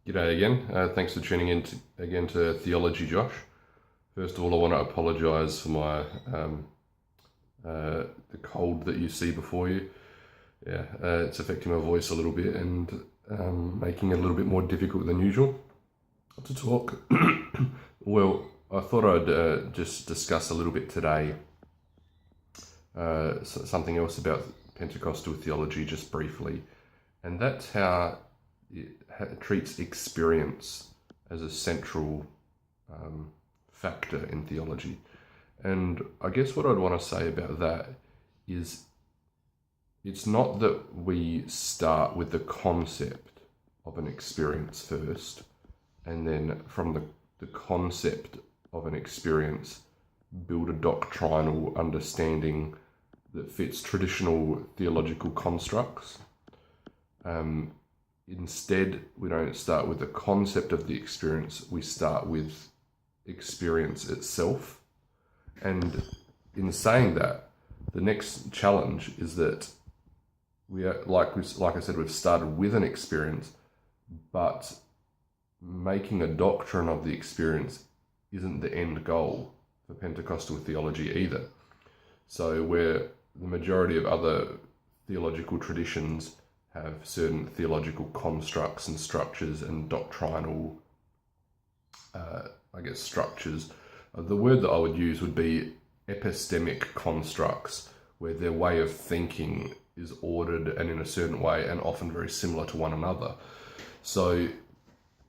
G'day again. Thanks for tuning in again to Theology, Josh. First of all, I want to apologise for my the cold that you see before you. Yeah, it's affecting my voice a little bit and making it a little bit more difficult than usual to talk. Well, I thought I'd just discuss a little bit today something else about Pentecostal theology, just briefly, and that's how it treats experience as a central factor in theology. And I guess what I'd want to say about that is it's not that we start with the concept of an experience first, and then from the concept of an experience build a doctrinal understanding that fits traditional theological constructs. Instead, we don't start with the concept of the experience, we start with experience itself. And in saying that, the next challenge is that we are, like I said, we've started with an experience, but making a doctrine of the experience isn't the end goal for Pentecostal theology either. So where the majority of other theological traditions have certain theological constructs and structures and doctrinal, structures. The word that I would use would be epistemic constructs, where their way of thinking is ordered and in a certain way and often very similar to one another. So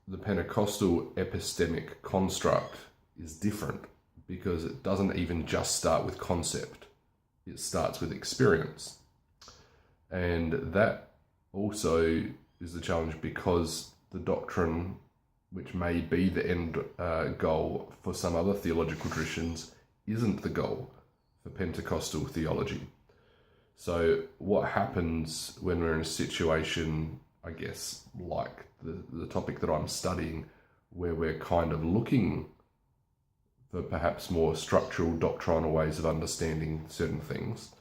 the Pentecostal epistemic construct is different because it doesn't even just start with concept. It starts with experience. And that also is the challenge because the doctrine, which may be the end goal for some other theological traditions, isn't the goal for Pentecostal theology. So what happens when we're in a situation, I guess, like the topic that I'm studying, where we're kind of looking for perhaps more structural doctrinal ways of understanding certain things?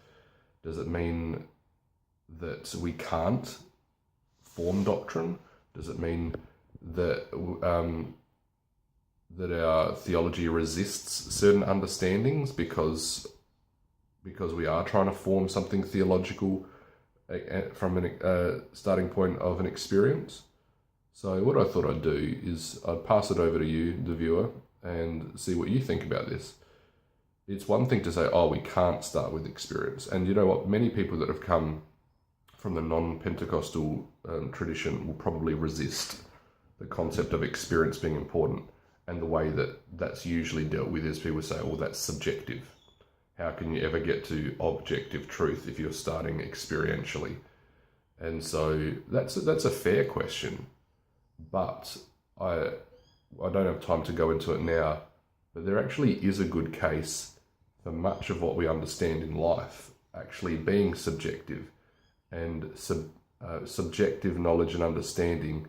Does it mean that we can't form doctrine? Does it mean that that our theology resists certain understandings because we are trying to form something theological from a starting point of an experience? So what I thought I'd do is I'd pass it over to you, the viewer, and see what you think about this. It's one thing to say, oh, we can't start with experience. And you know what? Many people that have come from the non-Pentecostal tradition will probably resist the concept of experience being important. And the way that that's usually dealt with is people say, well, that's subjective. How can you ever get to objective truth if you're starting experientially? And so that's a fair question, but I don't have time to go into it now, but there actually is a good case for much of what we understand in life actually being subjective, and subjective knowledge and understanding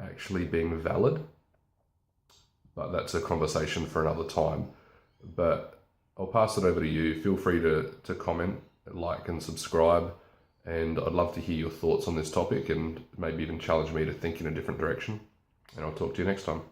actually being valid. But that's a conversation for another time. But I'll pass it over to you. Feel free to comment, like and subscribe, and I'd love to hear your thoughts on this topic and maybe even challenge me to think in a different direction. And I'll talk to you next time.